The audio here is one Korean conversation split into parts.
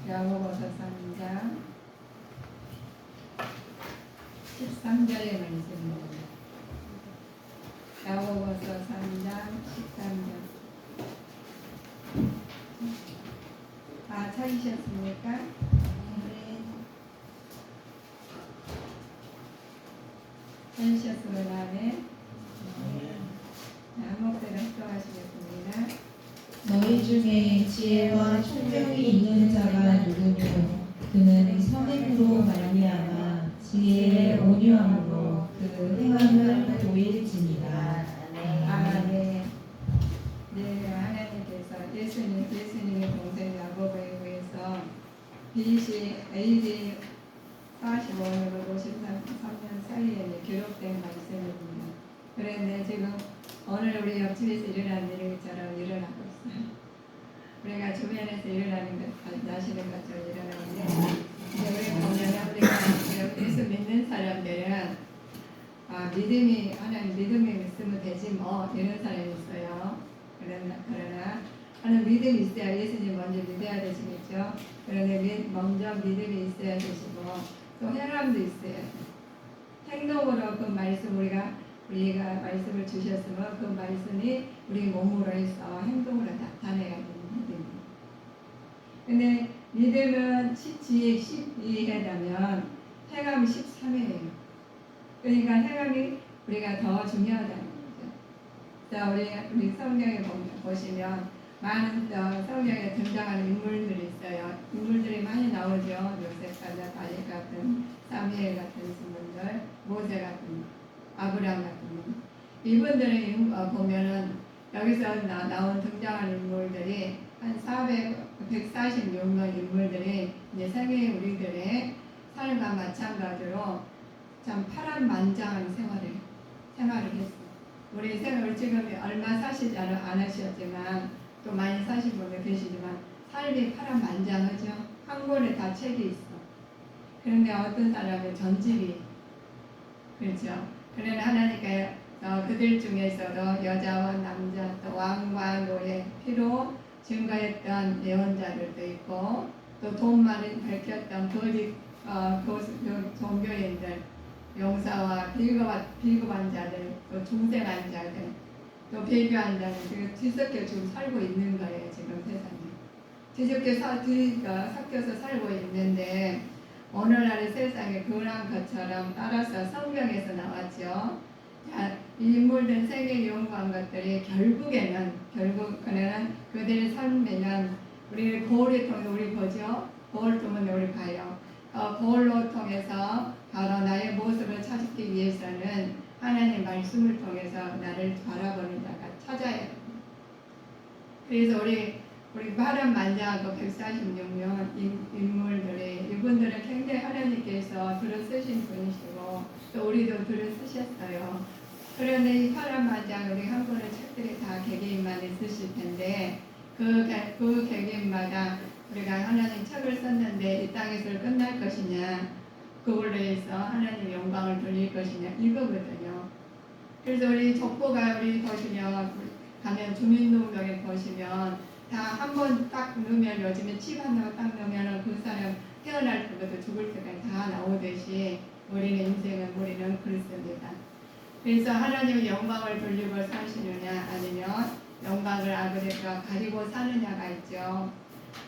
야고보서 3장 13절의 말씀입니다. 야고보서 3장 13절. 다 찾으셨습니까? 네. 찾으셨으면 안에 한목대로 합동하시겠습니다. 너희 중에 지혜와 총명이 있는 자가 누구뇨? 그는 선행으로 말미암아 지혜의 온유함으로 그 행함을 보일지니라. 아멘. 네, 하나님께서 예수님의 동생 야고보에 의해서 BC AD 45년으로 53년 사이에 기록된 말씀입니다. 그런데 지금 오늘 우리 옆집에서 일어난 일처럼 일어나고 있어요. 우리가 주변에서 일어나는 것, 나시는 것처럼 일어나는데, 이제 우리 보면 우리가 예수 믿는 사람들은 믿음이 하나님 믿음이 있으면 되지 뭐 이런 사람이 있어요. 그러나 하나님 믿음이 있어야 예수님 먼저 믿어야 되시겠죠. 그런데 먼저 믿음이 있어야 되시고 또 행함도 있어야 돼요. 행동으로 그 말씀 우리가 말씀을 주셨으면 그 말씀이 우리 몸으로 해서 행동으로 나타내야 되는 믿음이에요. 근데 믿음은 지혜 12회라면 행함이 13회예요. 그러니까 행함이 우리가 더 중요하다는 거죠. 자, 우리 성경에 보시면 많은 성경에 등장하는 인물들이 있어요. 인물들이 많이 나오죠. 요셉 같은, 다윗 같은, 사무엘 같은 인물들, 모세 같은, 아브라함 같은 분. 이분들의 보면은 여기서 나온 등장하는 인물들이 한 146명 인물들이 이제 세계 우리들의 삶과 마찬가지로 참 파란만장한 생활을 했어요. 우리 생활 지금 얼마 사시지 않으셨지만 또 많이 사신 분들 계시지만 삶이 파란만장하죠. 한 권에 다 책이 있어. 그런데 어떤 사람은 전집이 그렇죠. 그러나 하나님께 그들 중에서도 여자와 남자 또 왕과 노예 피로 증거했던 예언자들도 있고 또 돈 많이 밝혔던 거짓 종교인들 용사와 비겁한 자들 또 중생한 자들 또 배교한 자들 지금 뒤섞여 지금 살고 있는 거예요. 지금 세상에 뒤섞여 섞여서 살고 있는데 오늘날의 세상에 그런 것처럼 따라서 성경에서 나왔죠. 자, 인물들 세계 연구한 것들이 결국에는 그들의 삶에는 우리 거울을 통해 우리 보죠. 거울 통해 우리 봐요. 거울로 통해서 바로 나의 모습을 찾기 위해서는 하나님 말씀을 통해서 나를 바라보는 자가 찾아야 됩니다. 그래서 우리 파란만장하고 146명 인물들이 이분들은 굉장히 하나님께서 글을 쓰신 분이시고 또 우리도 글을 쓰셨어요. 그런데 이 파란만장 우리 한 권의 책들이 다 개개인만 있으실 텐데 그 개개인마다 우리가 하나님 책을 썼는데 이 땅에서 끝날 것이냐 그걸로 해서 하나님 영광을 돌릴 것이냐 이거거든요. 그래서 우리 족보가 우리 보시면 가면 주민등록에 보시면 다 한 번 딱 넣으면 요즘에 칩 하나 딱 넣으면 그 사람 태어날 때부터 죽을 때까지 다 나오듯이 우리는 그렇습니다. 그래서 하나님의 영광을 돌리고 사시느냐 아니면 영광을 아버지가 가지고 사느냐가 있죠.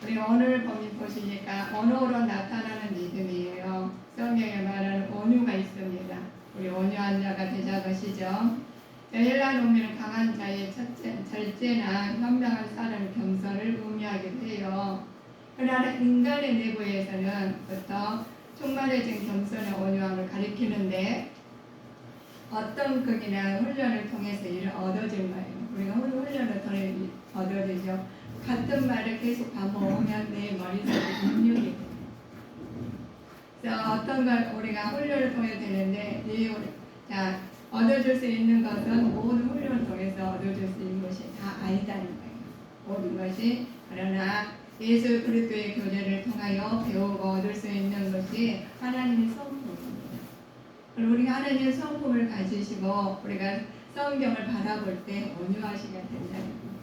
우리 오늘 보시니까 언어로 나타나는 믿음이에요. 성경에 말하는 온유가 있습니다. 우리 온유한 자가 되자 것이죠. 헬라 농민은 강한 자의 절제나 현명한 사람의 겸손을 의미하기도 해요. 그러나 인간의 내부에서는 부터 충만해진 겸손의 온유함을 가리키는데 어떤 극이나 훈련을 통해서 이를 얻어진 거예요. 우리가 훈련을 통해 얻어지죠. 같은 말을 계속 반복하면 내 머릿속에 입력이 돼요. 그래서 어떤 걸 우리가 훈련을 통해 되는데 얻어줄 수 있는 것은 모든 훈련을 통해서 얻어줄 수 있는 것이 다 아니다는 거예요. 모든 것이 그러나 예수 그리스도의 교제를 통하여 배우고 얻을 수 있는 것이 하나님의 성품입니다. 그리고 우리가 하나님의 성품을 가지시고 우리가 성경을 바라볼 때 온유하시게 된다는 겁니다.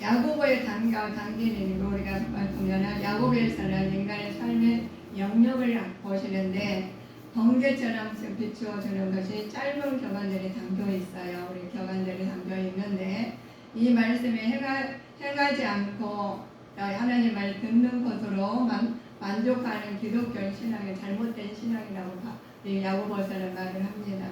야고보의 단계는 우리가 보면은 야고보에서는 인간의 삶의 영역을 보시는데 번개처럼 비추어주는 것이 짧은 격언들이 담겨 있어요. 우리 격언들이 담겨 있는데 이 말씀에 행하지 않고 하나님 말 듣는 것으로 만족하는 기독교 신앙이 잘못된 신앙이라고 이 야고보서는 말을 합니다.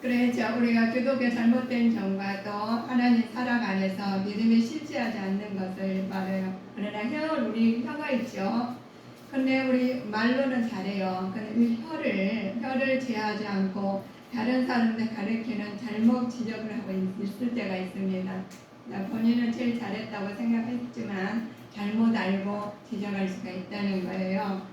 그래서 우리가 기독교 잘못된 점과 또 하나님 사랑 안에서 믿음이 실제하지 않는 것을 말해요. 그러나 우리 혀가 있죠. 근데 우리 말로는 잘해요. 근데 이 혀를 제하지 않고 다른 사람들 가르치는 잘못 지적을 하고 있을 때가 있습니다. 본인은 제일 잘했다고 생각했지만 잘못 알고 지적할 수가 있다는 거예요.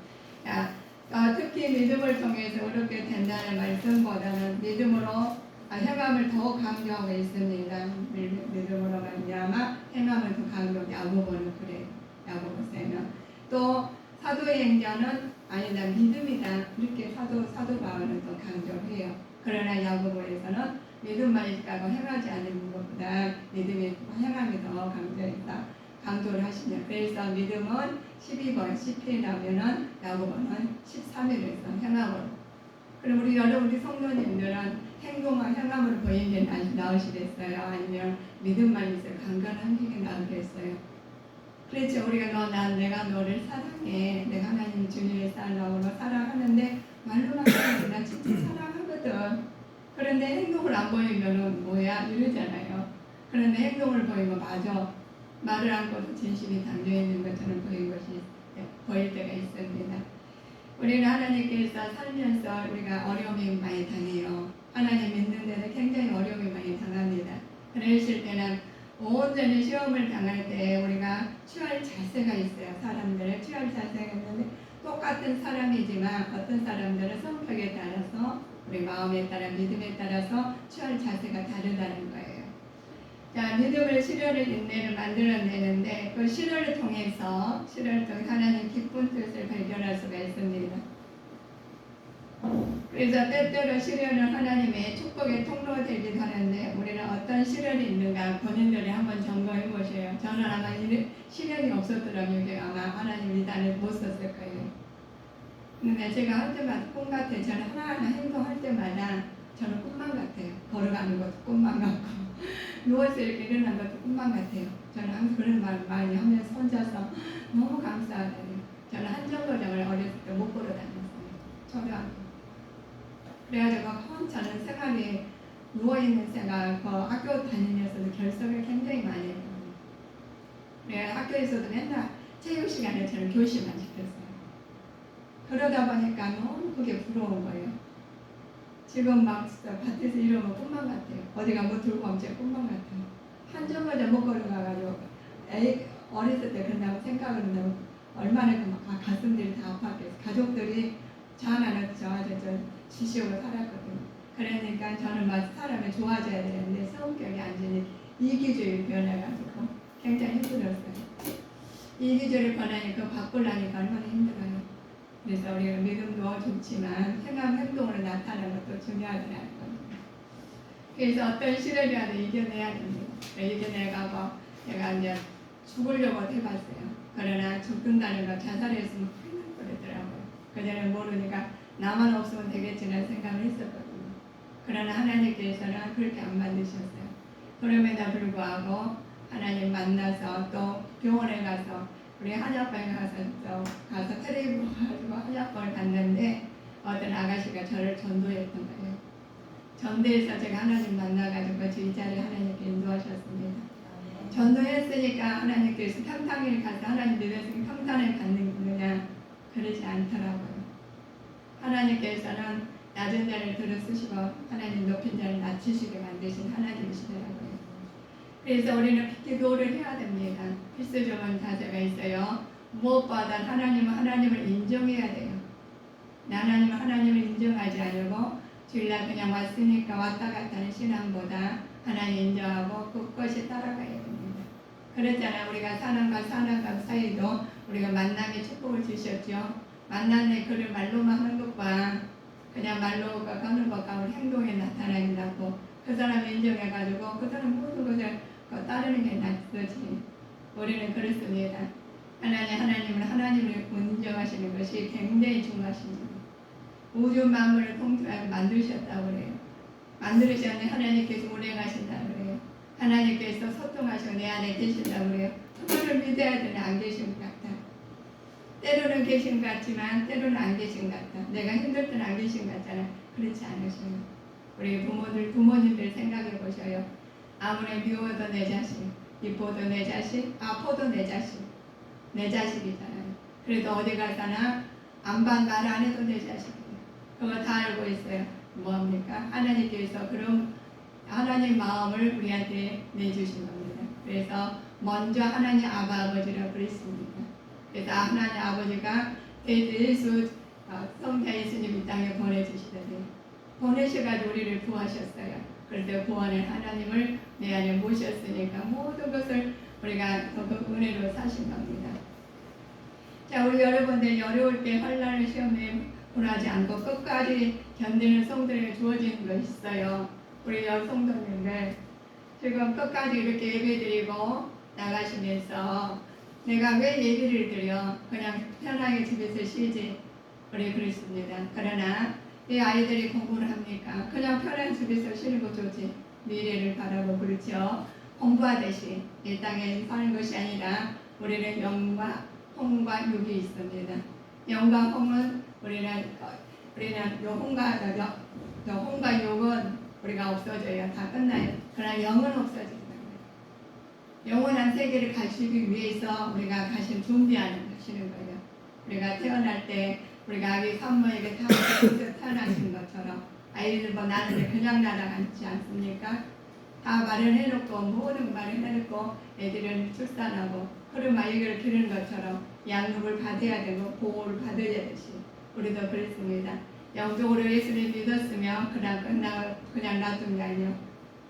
특히 믿음을 통해서 그렇게 된다는 말씀보다는 믿음으로 행함을 더 강조하고 있습니다. 믿음으로 말미암아 행함을 더 강조하고 야고보는 그래요. 야고보서는 또 사도행전은 아니다 믿음이다 이렇게 사도 바울은 또 강조해요. 그러나 야고보에서는 믿음만 있다고 행하지 않는 것보다 믿음의 행함이 더 강조를 하시냐. 그래서 믿음은 12번 10회라면은 야고보는 13회에서 행함으로. 그럼 우리 여러분 성도님들은 행동과 행함으로 보이는 게 나으시겠어요? 아니면 믿음만 있어요? 강건한 게 나으겠어요? 그렇죠. 우리가 내가 너를 사랑해. 내가 하나님 주님의 사랑으로 사랑하는데 말로만 하면 나 진짜 사랑하거든. 그런데 행동을 안 보이면은 뭐야? 이러잖아요. 그런데 행동을 보이면 맞아. 말을 않고도 진심이 담겨있는 것처럼 보일 때가 있습니다. 우리는 하나님께서 살면서 우리가 어려움이 많이 당해요. 하나님 믿는 데는 굉장히 어려움이 많이 당합니다. 그러실 때는 온전히 시험을 당할 때 우리가 취할 자세가 있어요. 사람들의 취할 자세가 있는데 똑같은 사람이지만 어떤 사람들은 성격에 따라서 우리 마음에 따라 믿음에 따라서 취할 자세가 다르다는 거예요. 자, 믿음을 시련을 인내를 만들어내는데 그 시련을 통해서 하나님 기쁜 뜻을 발견할 수가 있습니다. 그래서 때때로 시련은 하나님의 축복의 통로가 되기도 하는데 우리는 어떤 시련이 있는가 본인들이 한번 점검해 보세요. 저는 아마 시련이 없었더라면 이게 아마 하나님 이단을 못 썼을 거예요. 근데 제가 할 때마다 꿈 같아요. 저는 하나하나 행동할 때마다 저는 꿈만 같아요. 걸어가는 것도 꿈만 같고 누워서 이렇게 일어난 것도 꿈만 같아요. 저는 항상 그런 말 많이 하면서 혼자서 너무 감사하다요. 저는 한정거장을 어렸을 때 못 걸어 다녔어요. 초등학교. 그래가지고 저는 생활이 누워있는 생활, 학교 다니면서도 결석을 굉장히 많이 했거든요. 그래 학교에서도 맨날 체육 시간에 저는 교실만 시켰어요. 그러다 보니까 너무 그게 부러운 거예요. 지금 막 진짜 밭에서 이러면 꿈만 같아요. 어디가 뭐 들고 오면 제 꿈만 같아요. 한정거장 못 걸어가가지고 어렸을 때 그런다고 생각을 한다고 얼마나 가슴들이 다 아팠겠어요. 가족들이 저 하나는 저 지시고 살았거든요. 그러니까 저는 막 사람이 좋아져야 되는데 성격이 완전히 이기주의 변해가지고 굉장히 힘들었어요. 이기주의를 변하니까 바꾸려니까 얼마나 힘들어요. 그래서 우리가 믿음도 좋지만 행동으로 나타나는 것도 중요하다는 겁니다. 그래서 어떤 시련이라도 이겨내야 됩니다. 이겨내가고 제가 이제 죽으려고 해봤어요. 그러나 죽는다는 거 자살했으면 큰일 날 뻔했더라고요. 그전에 모르니까 나만 없으면 되겠지라는 생각을 했었거든요. 그러나 하나님께서는 그렇게 안 만드셨어요. 그럼에도 불구하고 하나님 만나서 또 병원에 가서 우리 한약방에 가서 텔레비전 가지고 한약방을 갔는데 어떤 아가씨가 저를 전도했던 거예요. 전도해서 제가 하나님 만나가지고 이 자리에 하나님께 인도하셨습니다. 전도했으니까 하나님께서 평탄을 가서 하나님 믿었으니까 평탄을 받느냐 그러지 않더라고요. 하나님께서는 낮은 자를 들어 쓰시고 하나님 높인 자를 낮추시게 만드신 하나님이시더라고요. 그래서 우리는 기도를 해야 됩니다. 필수적인 자세가 있어요. 무엇보다 하나님을 인정해야 돼요. 하나님을 인정하지 않고 주일날 그냥 왔으니까 왔다 갔다 하는 신앙보다 하나님 인정하고 그것이 따라가야 됩니다. 그랬잖아요. 우리가 사람과 사람 사이도 우리가 만남의 축복을 주셨죠. 만남의 그를 말로만 하는 것과 그냥 말로 하는 것과 우리 행동에 나타난다고 그 사람 인정해가지고 그 사람 모든 것을 따르는 게 낫지. 우리는 그렇습니다. 하나님을 인정하시는 것이 굉장히 중요하십니다. 우주 만물을 통틀하게 만드셨다고 그래요. 만들으셨는데 하나님께서 운행하신다고 그래요. 하나님께서 소통하시고 내 안에 계신다고 그래요. 그거를 믿어야 되는 안 계신 것 같아. 때로는 계신 것 같지만 때로는 안 계신 것 같아. 내가 힘들 때는 안 계신 것 같잖아. 그렇지 않으셔요. 우리 부모님들 생각해 보셔요. 아무리 미워도 내 자식, 이뻐도 내 자식, 아파도 내 자식, 내 자식이잖아요. 그래도 어디 가서나 말 안 해도 내 자식이에요. 그거 다 알고 있어요. 뭐합니까? 하나님께서 그런 하나님 마음을 우리한테 내주신 겁니다. 그래서 먼저 하나님 아버지라고 그랬습니다. 그래서 하나님 아버지가 예수 성자 예수님 이 땅에 보내주시더니 보내셔가지고 우리를 구하셨어요. 그래서 구하는 하나님을 내 안에 모셨으니까 모든 것을 우리가 더욱 은혜로 사신 겁니다. 자, 우리 여러분들 어려울 때 환난을 시험에 굴하지 않고 끝까지 견디는 성도에게 주어지는 것이 있어요. 우리 성도님들 지금 끝까지 이렇게 예배드리고 나가시면서 내가 왜 예배를 드려? 그냥 편하게 집에서 쉬지. 우리 그렇습니다. 그러나 이 아이들이 공부를 합니까? 그냥 편한 집에서 쉬는 거 좋지. 미래를 바라보고 그렇죠. 공부하듯이 이 땅에 사는 것이 아니라 우리는 영과 홍과 육이 있습니다. 영과 홍은 우리는 홍과 육은 우리가 없어져요. 다 끝나요. 그러나 영은 없어진다. 영원한 세계를 가시기 위해서 우리가 가신 준비하시는 거예요. 우리가 태어날 때 우리가 아기 산모에게 태어나신 것처럼 아이들 뭐 나는 그냥 날아가지 않습니까? 다 마련해놓고 모든 마련해놓고 애들은 출산하고 그런 아이를 기르는 것처럼 양육을 받아야 되고 보호를 받아야 되듯이 우리도 그렇습니다. 영적으로 예수를 믿었으면 그냥 놔둔 게 아니에요.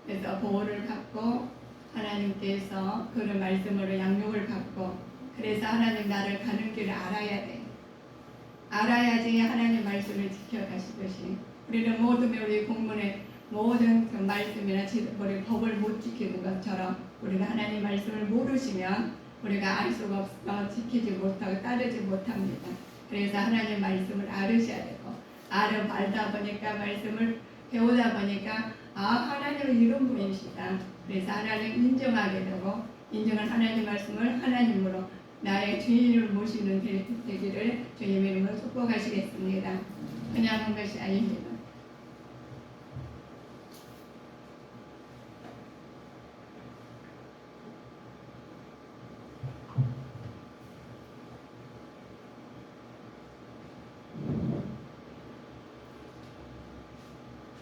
그래서 보호를 받고 하나님께서 그런 말씀으로 양육을 받고 그래서 하나님 나를 가는 길을 알아야 돼. 알아야지 하나님 말씀을 지켜가실 것이. 우리는 모든 우리 공문에 모든 그 말씀이나 우리 법을 못 지키는 것처럼 우리가 하나님 말씀을 모르시면 우리가 알 수가 없어 지키지 못하고 따르지 못합니다. 그래서 하나님 말씀을 알으셔야 되고 알다 보니까 말씀을 배우다 보니까 하나님은 이런 분이시다. 그래서 하나님 인정하게 되고 인정한 하나님 말씀을 하나님으로 나의 주인을 모시는 되기를 주님 이름으로 축복하시겠습니다. 그냥 한 것이 아닙니다.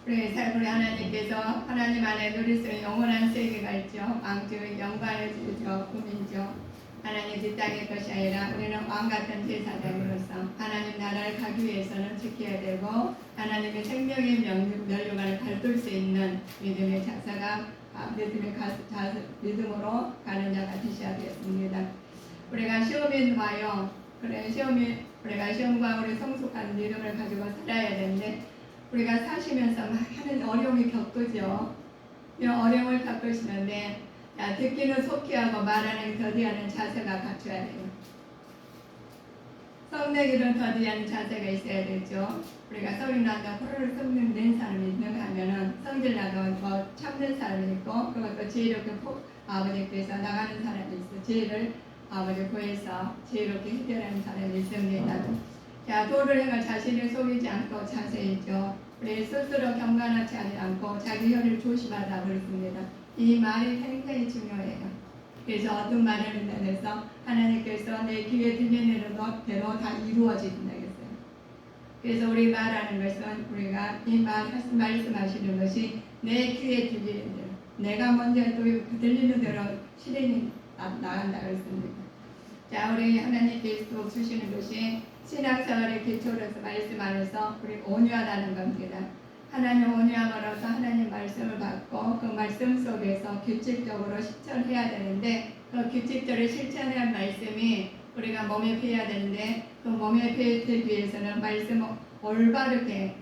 그래서 우리 하나님께서 하나님 안에 누릴 수 있는 영원한 세계가 있죠. 왕족의 영광의 주죠. 국민이죠. 하나님 이 땅의 것이 아니라 우리는 왕같은 제사장으로서 하나님 나라를 가기 위해서는 지켜야 되고 하나님의 생명의 면류관을 밟을 수 있는 믿음의 자세가 믿음으로 가는 자가 되셔야 되겠습니다. 우리가 시험에 와요. 그래 우리가 시험과 우리 성숙한 믿음을 가지고 살아야 되는데 우리가 사시면서 많은 어려움이 겪으죠. 이런 어려움을 겪으시는데 듣기는 속히 하고 말하는 더디하는 자세가 갖춰야 돼요. 성내기는 더디하는 자세가 있어야 되죠. 우리가 소리 나도 호로를 썩는 사람이 있는가 하면은 성질 나도 뭐 참는 사람이 있고 그것도 지혜롭게 아버지께서 나가는 사람이 있어. 지혜를 아버지 구해서 지혜롭게 해결하는 사람이 있습니다. 자, 도를 행할 자신을 속이지 않고 자세히죠. 우리 스스로 경건하지 않고 자기 혀를 조심하다 그랬습니다. 이 말이 굉장히 중요해요. 그래서 어떤 말을 한다면서 하나님께서 내 귀에 들리는 대로 다 이루어진다 했어요. 그래서 우리 말하는 것은 우리가 이 말씀하시는 것이 내 귀에 들리는 대로 내가 먼저 또 들리는 대로 실행이 나간다 그랬습니다. 자, 우리 하나님께서 주시는 것이 신앙생활의 기초로서 말씀 안에서 우리 온유하다는 겁니다. 하나님 온유함으로써 하나님 말씀을 받고 그 말씀 속에서 규칙적으로 실천해야 되는데 그 규칙적으로 실천해야 할 말씀이 우리가 몸에 배야 되는데 그 몸에 배기 위해서는 말씀을 올바르게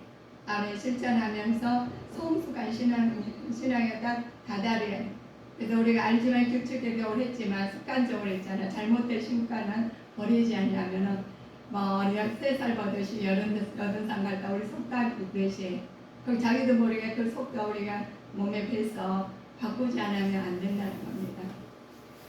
실천하면서 성숙한 신앙에 딱 다다려야 그래서 우리가 알지만 규칙에 겨울했지만 습관적으로 했잖아. 잘못된 습관은 버리지 않냐면은 뭐 우리가 3살 버릇이 80살 갈다 우리 속닥 있듯이 그 자기도 모르게 그 속도 우리가 몸에 배서 바꾸지 않으면 안 된다는 겁니다.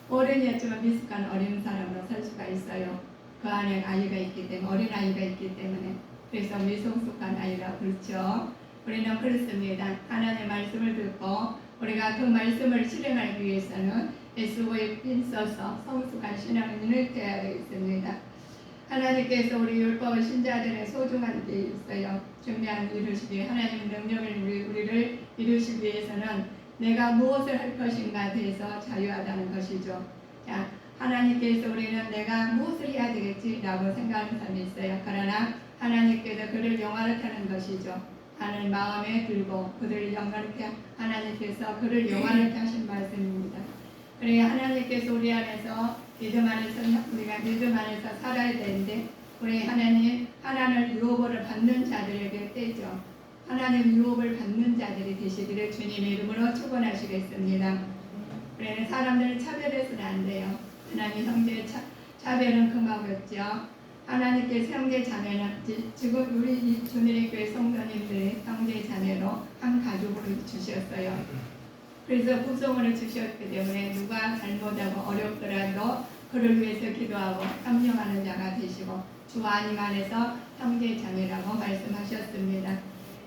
어른이었지만 미숙한 어린 사람으로 살 수가 있어요. 그 안에 아이가 있기 때문에 어린 아이가 있기 때문에 그래서 미성숙한 아이라 그렇죠. 우리는 그렇습니다. 하나님의 말씀을 듣고 우리가 그 말씀을 실행하기 위해서는 SO에 힘써서 성숙한 신앙인을 되어야 되겠습니다. 하나님께서 우리 율법을 신자들의 소중한 게 있어요. 준비한 이루시기 하나님의 능력을 우리를 이루시기 위해서는 내가 무엇을 할 것인가 대해서 자유하다는 것이죠. 자, 하나님께서 우리는 내가 무엇을 해야 되겠지라고 생각하는 사람이 있어요. 그러나 하나님께서 그를 영화롭게 하는 것이죠. 하나님 마음에 들고 그들을 영화롭게 하나님께서 그를 영화롭게 하신 말씀입니다. 그래 하나님께서 우리 안에서 믿음 안에서 우리가 믿음 안에서 살아야 되는데 우리 하나님을 유업을 받는 자들에게 떼죠. 하나님 유업을 받는 자들이 되시기를 주님의 이름으로 축원하시겠습니다. 그래 사람들을 차별해서는 안 돼요. 하나님 형제 차별은 금하겠죠. 하나님께서 형제 자매는 지금 우리 이 주님의 교회 성도님들의 형제 자매로 한 가족으로 주셨어요. 그래서 구성원을 주셨기 때문에 누가 잘못하고 어렵더라도 그를 위해서 기도하고 협력하는 자가 되시고 주 안임 안에서 형제 자매라고 말씀하셨습니다.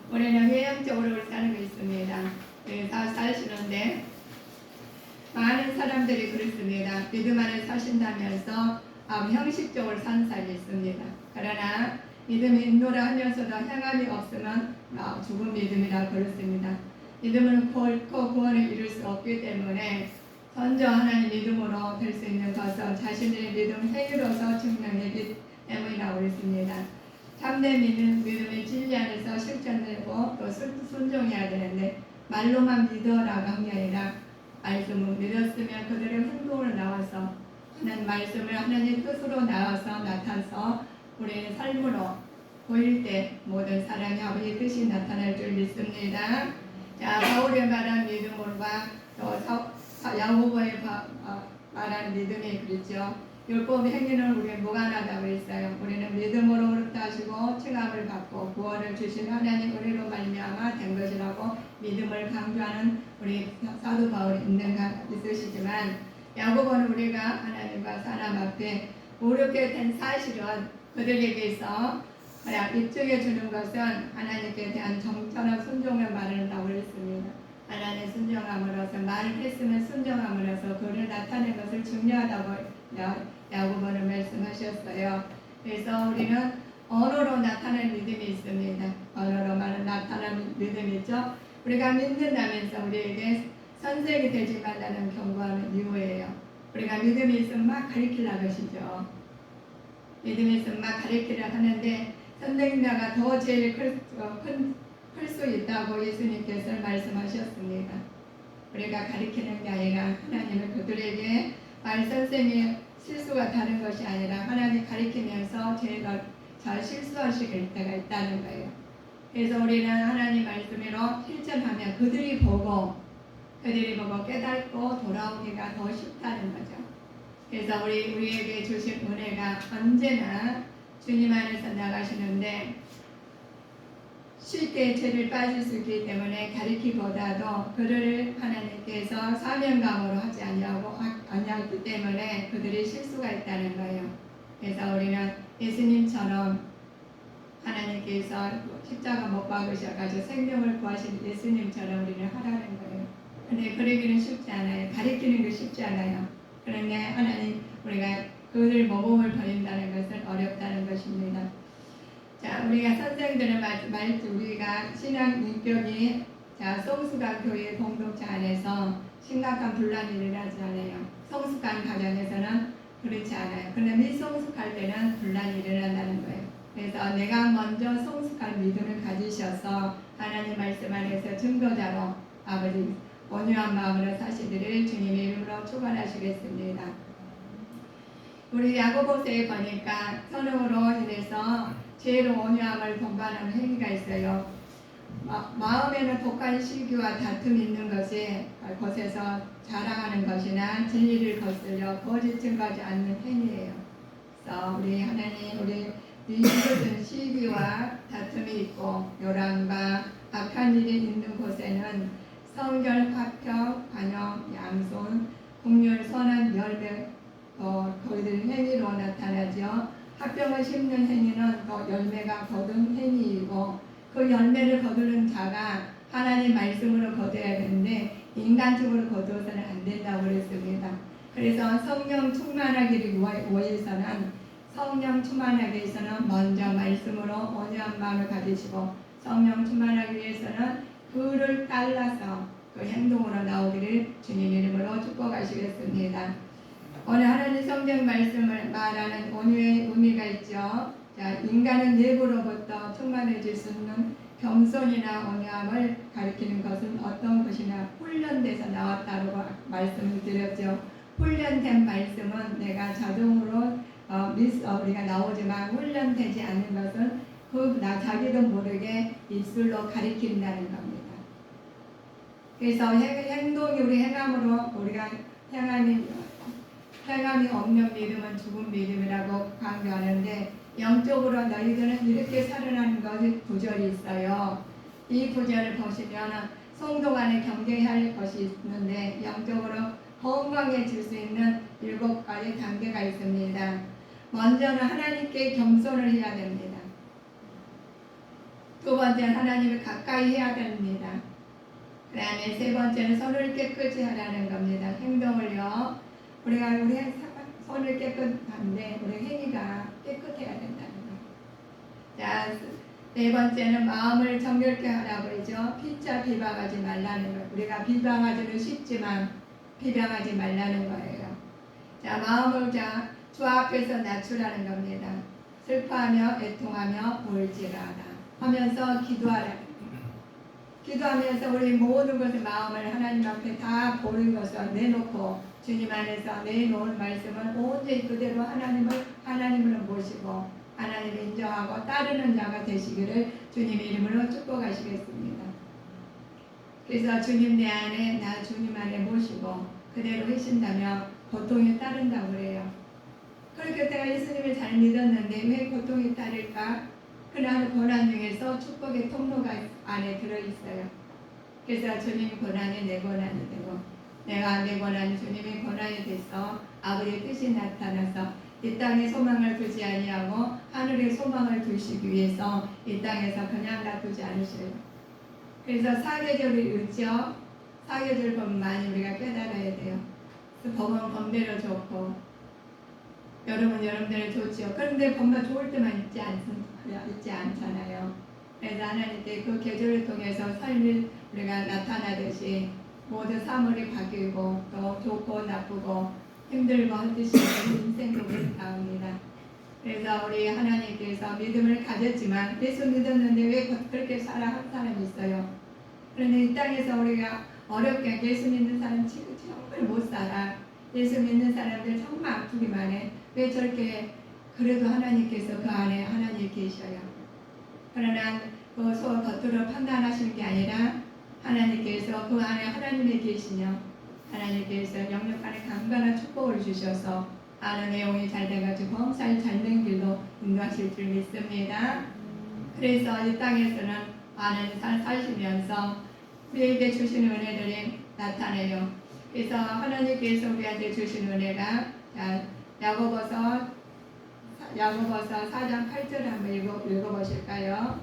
우리는 외형적으로 살고 있습니다. 그래서 사시는데 많은 사람들이 그렇습니다. 믿음 안에 사신다면서 형식적으로 사는 사람이 있습니다. 그러나 믿음이 인도라 하면서도 행함이 없으면 죽은 믿음이라 그렇습니다. 믿음은 결코 구원을 이룰 수 없기 때문에 먼저 하나님 믿음으로 될 수 있는 것은 자신들의 믿음 행위로서 증명하기 때문이라고 그랬습니다. 참된 믿음의 진리 안에서 실천되고 또 순종해야 되는데 말로만 믿어라고 한 게 아니라 말씀을 믿었으면 그들의 행동으로 나와서 하나님 말씀을 하나님 뜻으로 나와서 나타나서 우리의 삶으로 보일 때 모든 사람이 아버지의 뜻이 나타날 줄 믿습니다. 자, 바울의 말한 믿음과 또 야고보의 말하는 믿음이 그렇죠. 율법의 행위는 우리의 무관하다고 했어요. 우리는 믿음으로 옳다 하시고 칭함을 받고 구원을 주신 하나님 은혜로 말미암아 된 것이라고 믿음을 강조하는 우리 사도 바울이 있으시지만 야고보는 우리가 하나님과 사람 앞에 옳게 된 사실은 그들에게서 입증해 주는 것은 하나님께 대한 정천한 순종을 말한다고 했습니다. 하나님 순종함으로써 말을 했으면 순종함으로써 그를 나타낸 것을 중요하다고 야고보는 말씀하셨어요. 그래서 우리는 언어로 나타낸 믿음이 있습니다. 언어로 나타난 믿음이 있죠. 우리가 믿는다면서 우리에게 선생이 되지 말라는 경고하는 이유예요. 우리가 믿음이 있으면 막 가르치려 것이죠. 믿음이 있으면 막 가르치려 하는데 선생님보다 더 제일 클 수 있다고 예수님께서 말씀하셨습니다. 우리가 가르치는 게 아니라 하나님은 그들에게 말선생의 실수가 다른 것이 아니라 하나님 가르치면서 저희가 잘 실수하실 때가 있다는 거예요. 그래서 우리는 하나님 말씀으로 실천하면 그들이 보고 깨닫고 돌아오기가 더 쉽다는 거죠. 그래서 우리에게 주신 은혜가 언제나 주님 안에서 나가시는데 쉽게 죄를 빠질 수 있기 때문에 가르치기보다도 그들을 하나님께서 사명감으로 하지 아니하기 때문에 그들이 실수가 있다는 거예요. 그래서 우리는 예수님처럼 하나님께서 십자가 못 박으셔가지고 생명을 구하신 예수님처럼 우리는 하라는 거예요. 근데 그러기는 쉽지 않아요. 가르치는 게 쉽지 않아요. 그런데 하나님 우리가 그들 모범을 버린다는 것은 어렵다는 것입니다. 자, 우리가 선생들은 우리가 신앙 인격이 성숙한 교회 공동체 안에서 심각한 분란이 일어나지 않아요. 성숙한 가정에서는 그렇지 않아요. 그런데 미성숙할 때는 분란이 일어난다는 거예요. 그래서 내가 먼저 성숙한 믿음을 가지셔서 하나님 말씀 안에서 증거자로 아버지 온유한 마음으로 사시기를 주님의 이름으로 축원하시겠습니다. 우리 야고보서에 보니까 선행으로 인해서 죄로 온유함을 동반하는 행위가 있어요. 마음에는 독한 시기와 다툼이 있는 것에서 자랑하는 것이나 진리를 거슬려 거짓 증거하지 않는 행위예요. 그래서 우리 하나님, 우리 이것은 시기와 다툼이 있고 요란과 악한 일이 있는 곳에는 성결, 화평, 반영, 양손, 공률, 선한 열매, 거기들 행위로 나타나죠. 화평을 심는 행위는 열매가 거둔 행위이고 그 열매를 거두는 자가 하나님 말씀으로 거둬야 되는데 인간적으로 거두어서는 안 된다고 그랬습니다. 그래서 성령 충만하기를 위해서는 성령 충만하기 위해서는 먼저 말씀으로 온유한 마음을 가지시고 성령 충만하기 위해서는 그를 따라서 그 행동으로 나오기를 주님 이름으로 축복하시겠습니다. 오늘 하나님 성경 말씀을 말하는 온유의 의미가 있죠. 자, 인간은 내부로부터 충만해질 수 있는 겸손이나 온유함을 가리키는 것은 어떤 것이나 훈련돼서 나왔다고 말씀을 드렸죠. 훈련된 말씀은 내가 자동으로 우리가 나오지만 훈련되지 않는 것은 자기도 모르게 입술로 가리킨다는 겁니다. 그래서 행동이 우리 행함으로 우리가 행함이 없는 믿음은 죽은 믿음이라고 강조하는데 영적으로 너희들은 이렇게 살아나는 것이 구절이 있어요. 이 구절을 보시면 성도 간에 경계해야 할 것이 있는데 영적으로 건강해질 수 있는 7가지 단계가 있습니다. 먼저는 하나님께 겸손을 해야 됩니다. 두 번째는 하나님을 가까이 해야 됩니다. 그 다음에 세 번째는 손을 깨끗이 하라는 겁니다. 행동을요. 우리가 손을 깨끗한데 우리 행위가 깨끗해야 된다는 거예요. 자, 네 번째는 마음을 정결케 하라고 그러죠. 피차 비방하지 말라는 거예요. 우리가 비방하기는 쉽지만 비방하지 말라는 거예요. 자, 마음을 주 앞에서 낮추라는 겁니다. 슬퍼하며 애통하며 울지라라 하면서 기도하라. 기도하면서 우리 모든 것을 마음을 하나님 앞에 다 보는 것을 내놓고 주님 안에서 내놓은 말씀을 온전히 그대로 하나님을 모시고 하나님을 인정하고 따르는 자가 되시기를 주님의 이름으로 축복하시겠습니다. 그래서 주님 내 안에 나 주님 안에 모시고 그대로 하신다면 고통이 따른다고 그래요. 그렇게 내가 예수님을 잘 믿었는데 왜 고통이 따를까? 그날 고난 중에서 축복의 통로가 안에 들어있어요. 그래서 주님 고난이 내 고난이 되고 내가 내 고난이 주님의 고난이 돼서 아버지의 뜻이 나타나서 이 땅에 소망을 두지 아니하고 하늘에 소망을 두시기 위해서 이 땅에서 그냥 놔두지 않으셔요. 그래서 사계절이 있죠. 사계절 법 많이 우리가 깨달아야 돼요. 그래서 법은 법대로 좋고 여름은 여름대로 좋지요. 그런데 법만 좋을 때만 있지 않잖아요. 그래서 하나님께 그 계절을 통해서 삶이 우리가 나타나듯이 모든 사물이 바뀌고 또 좋고 나쁘고 힘들고 헛듯이 인생도 그렇답니다. 그래서 우리 하나님께서 믿음을 가졌지만 예수 믿었는데 왜 그렇게 살아한 사람이 있어요. 그런데 이 땅에서 우리가 어렵게 예수 믿는 사람 지금 정말 못 살아. 예수 믿는 사람들 정말 아프기만 해. 왜 저렇게 그래도 하나님께서 그 안에 하나님 계셔요. 그러나 그 겉으로 판단하시는 게 아니라 하나님께서 그 안에 하나님이 계시며 하나님께서 영역 안에 강건한 축복을 주셔서 아는 내용이 잘 돼가지고 범사에 잘된 길로 인도하실 줄 믿습니다. 그래서 이 땅에서는 많은 삶 사시면서 우리에게 주신 은혜들이 나타나요. 그래서 하나님께서 우리한테 주신 은혜가 야고보서 4장 8절 한번 읽어보실까요?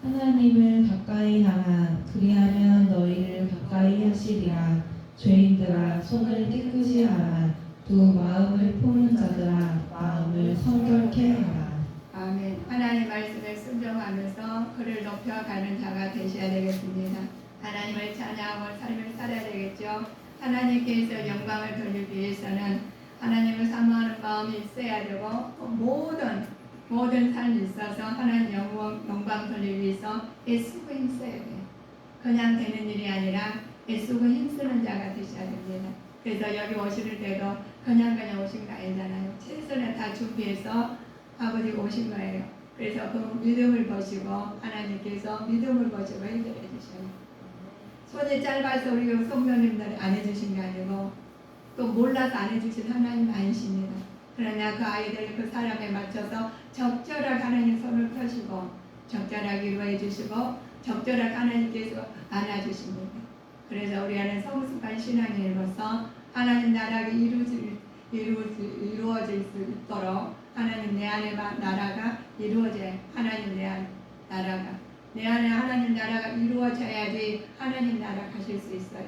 하나님을 가까이 하라. 그리하면 너희를 가까이 하시리라. 죄인들아 손을 깨끗이 하라. 두 마음을 품은 자들아 마음을 성결케 하라. 아멘. 하나님 말씀에 순종하면서 그를 높여가는 자가 되셔야 되겠습니다. 하나님을 찬양하고 삶을 살아야 되겠죠. 하나님께서 영광을 돌리기 위해서는 하나님을 사모하는 마음이 있어야 되고 모든 삶이 있어서 하나님 영광 돌리기 위해서 애쓰고 힘써야 돼요. 그냥 되는 일이 아니라 애쓰고 힘쓰는 자가 되셔야 됩니다. 그래서 여기 오실 때도 그냥 오신 거 아니잖아요. 최선을 다 준비해서 아버지가 오신 거예요. 그래서 그 믿음을 보시고 하나님께서 믿음을 보시고 해결해 주셔요. 손이 짧아서 우리 성도님들이 안 해주신 게 아니고 또 몰라서 안 해주신 하나님 아니십니다. 그러나 그 아이들 그 사람에 맞춰서 적절하게 하나님 손을 펴시고 적절하게 이루어 주시고 적절하게 하나님께서 안아주십니다. 그래서 우리 안에 성숙한 신앙인으로서 하나님 나라가 이루어질 수 있도록 하나님 내 안에 나라가 이루어져야 하나님 내 안에 나라가 내 안에 하나님 나라가 이루어져야지 하나님 나라 가실 수 있어요.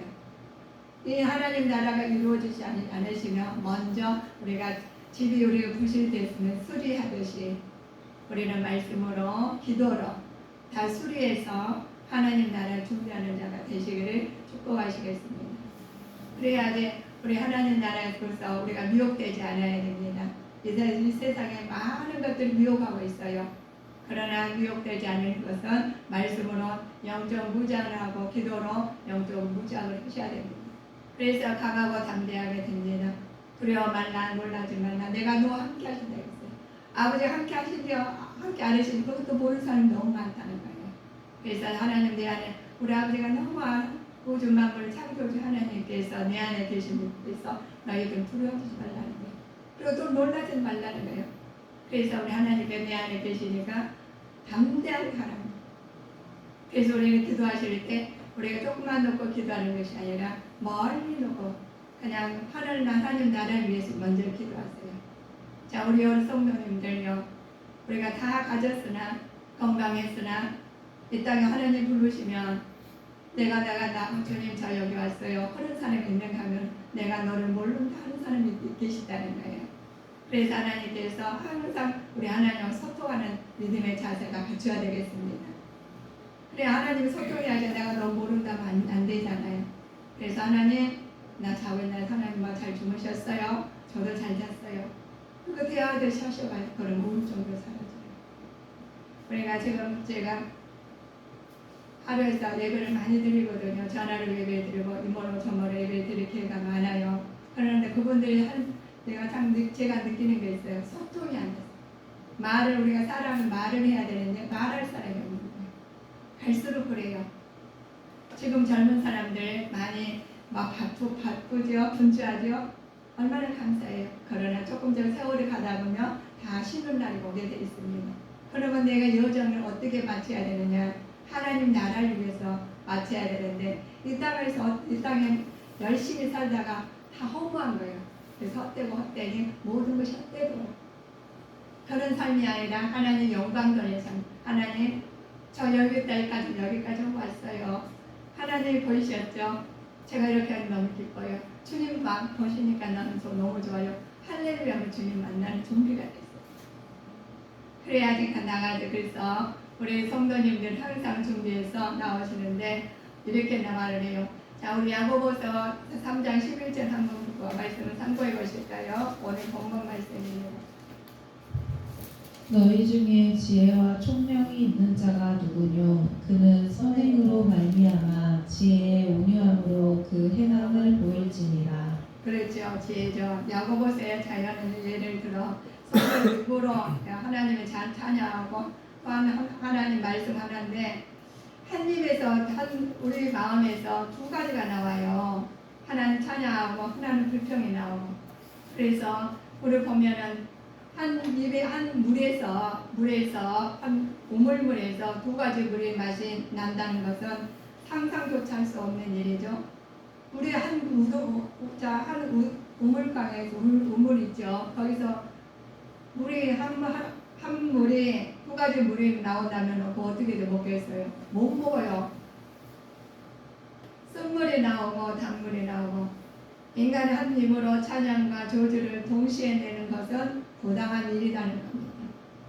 이 하나님 나라가 이루어지지 않으시면 먼저 우리가 집이 우리가 부실됐으면 수리하듯이 우리는 말씀으로 기도로 다 수리해서 하나님 나라 준비하는 자가 되시기를 축복하시겠습니다. 그래야지 우리 하나님 나라에서 우리가 미혹되지 않아야 됩니다. 이 세상에 많은 것들이 미혹하고 있어요. 그러나 미혹되지 않을 것은 말씀으로 영적 무장을 하고 기도로 영적 무장을 하셔야 됩니다. 그래서 강하고 담대하게 됩니다. 두려워 말라 놀라지 말라 내가 너와 함께 하신다 했어요. 아버지 함께 하시죠. 함께 안 하시니 그것도 모르는 사람이 너무 많다는 거예요. 그래서 하나님 내 안에 우리 아버지가 너무 우주 만물을 창조주 하나님께서 내 안에 계신 분께서 너희 좀 두려워하지 말라는 거예요. 그리고 또 놀라지 말라는 거예요. 그래서 우리 하나님께 내 안에 계시니까 담대하게 하라는 거예요. 그래서 우리는 기도하실 때 우리가 조금만 놓고 기도하는 것이 아니라 멀리 놓고 그냥 하나님 나라를 위해서 먼저 기도하세요. 자, 우리 성도님들요, 우리가 다 가졌으나 건강했으나 이 땅에 하나님 부르시면 내가 주님 저 여기 왔어요 하는 사람이 있는가 하면 내가 너를 모른다 하는 사람이 계시다는 거예요. 그래서 하나님께서 항상 우리 하나님과 소통하는 믿음의 자세가 갖춰야 되겠습니다. 그래 하나님 소통해야지 내가 너 모른다면 안 되잖아요. 그래서 하나님 나 자고 있는 하나님과 잘 주무셨어요. 저도 잘 잤어요. 그거 대화하듯이 하셔가지고 그런 우울증도 사라져요. 우리가 지금 제가 하루에서 예배를 많이 드리거든요. 전화로 예배 드리고 이모로 저모로 예배 드릴 기회가 많아요. 그런데 그분들이 제가 느끼는 게 있어요. 소통이 안 돼요. 말을 우리가 사람은 말을 해야 되는데 말할 사람이 없는 거예요. 갈수록 그래요. 지금 젊은 사람들 많이 막 바쁘죠, 분주하죠. 얼마나 감사해요. 그러나 조금 더 세월이 가다 보면 다 쉬는 날이 오게 돼 있습니다. 그러면 내가 여정을 어떻게 마쳐야 되느냐? 하나님 나라를 위해서 마쳐야 되는데 이 땅에 열심히 살다가 다 허무한 거예요. 그래서 헛되니 모든 것이 헛되고 그런 삶이 아니라 하나님 영광 돌리는 삶. 하나님 저 여기까지 왔어요. 하나님이 보이셨죠? 제가 이렇게 하니 너무 기뻐요. 주님 보시니까 나는 너무 좋아요. 할렐루야 주님 만나는 준비가 됐어요. 그래야지 나가죠. 그래서 우리 성도님들 항상 준비해서 나오시는데 이렇게 말을 해요. 자, 우리 야고보서 3장 11절 한번 말씀을 참고해 보실까요? 오늘 본문 말씀입니다. 너희 중에 지혜와 총명이 있는 자가 누구뇨? 그는 선행으로 말미암아 지혜의 온유함으로 그 행함을 보일지니라. 그렇죠. 지혜죠. 야고보서의 자연을 예를 들어 서로 일부러 하나님을 찬양하고 또 하나님 말씀하는데 한 입에서 우리 마음에서 두 가지가 나와요. 하나는 찬양하고 하나는 불평이 나오고. 그래서 우리 보면은 한 입에 한 물에서 한 우물물에서 두 가지 물의 맛이 난다는 것은 상상조차 할 수 없는 일이죠. 우리 한 우물강에서 우물 있죠. 거기서 물이 한 물에 두 가지 물이 나온다면 그거 어떻게 먹겠어요? 못 먹어요. 쓴물이 나오고 단물이 나오고 인간의 한 입으로 찬양과 저주를 동시에 내는 것은 부당한 일이라는 겁니다.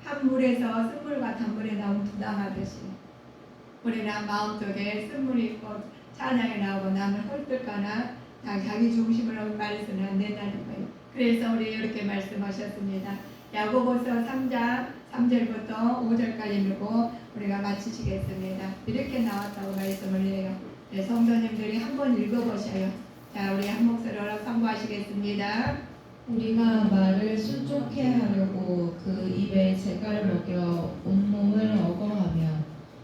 한 물에서 쓴물과 단물이 나오면 부당하듯이 우리는 마음속에 쓴물이 있고 찬양이 나오고 남을 헐뜯거나 자기 중심으로 말해서는 안 된다는 거예요. 그래서 우리 이렇게 말씀하셨습니다. 야고보서 3장 3절부터 5절까지 읽고 우리가 마치시겠습니다. 이렇게 나왔다고 말씀을 해요. 네, 성도님들이 한번 읽어보셔요. 자, 우리 한 목소리로 선포하시겠습니다. 우리가 말을 순종케 하려고 그 입에 재갈 먹여 온몸을 억어하며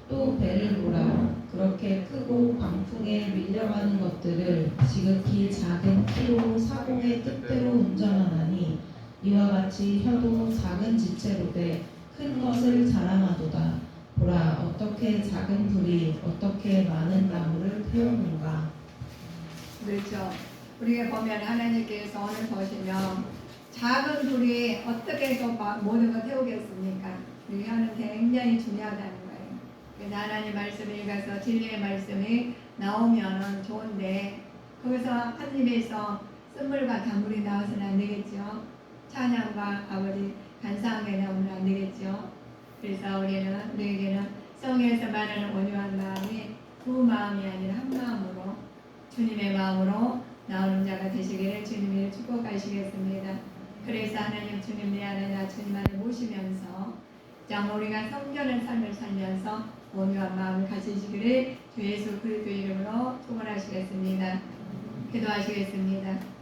또 배를 보라 그렇게 크고 광풍에 밀려가는 것들을 지극히 작은 키로 사공의 뜻대로 운전하나니 이와 같이 혀도 작은 지체로되 큰 것을 자랑하도다. 보라 어떻게 작은 불이 어떻게 많은 나무를 태우는가. 그렇죠. 우리가 보면 하나님께서 오늘 보시면 작은 불이 어떻게 해서 모든 걸 태우겠습니까? 우리 혀는 굉장히 중요하다는 거예요. 그래서 하나님 말씀을 읽어서 진리의 말씀이 나오면 좋은데 거기서 한 입에서 쓴물과 단물이 나와서는 안 되겠죠. 찬양과 아버지 간사하게 나오면 안 되겠죠. 그래서 우리에게는 성에서 말하는 온유한 마음이 두 마음이 아니라 한 마음으로 주님의 마음으로 나오는 자가 되시기를 주님이 축복하시겠습니다. 그래서 하나님 주님 내 안에 나 주님 안에 모시면서 정말 우리가 성결한 삶을 살면서 온유한 마음을 가지시기를 주 예수 그리스도 이름으로 축원하시겠습니다. 기도하시겠습니다.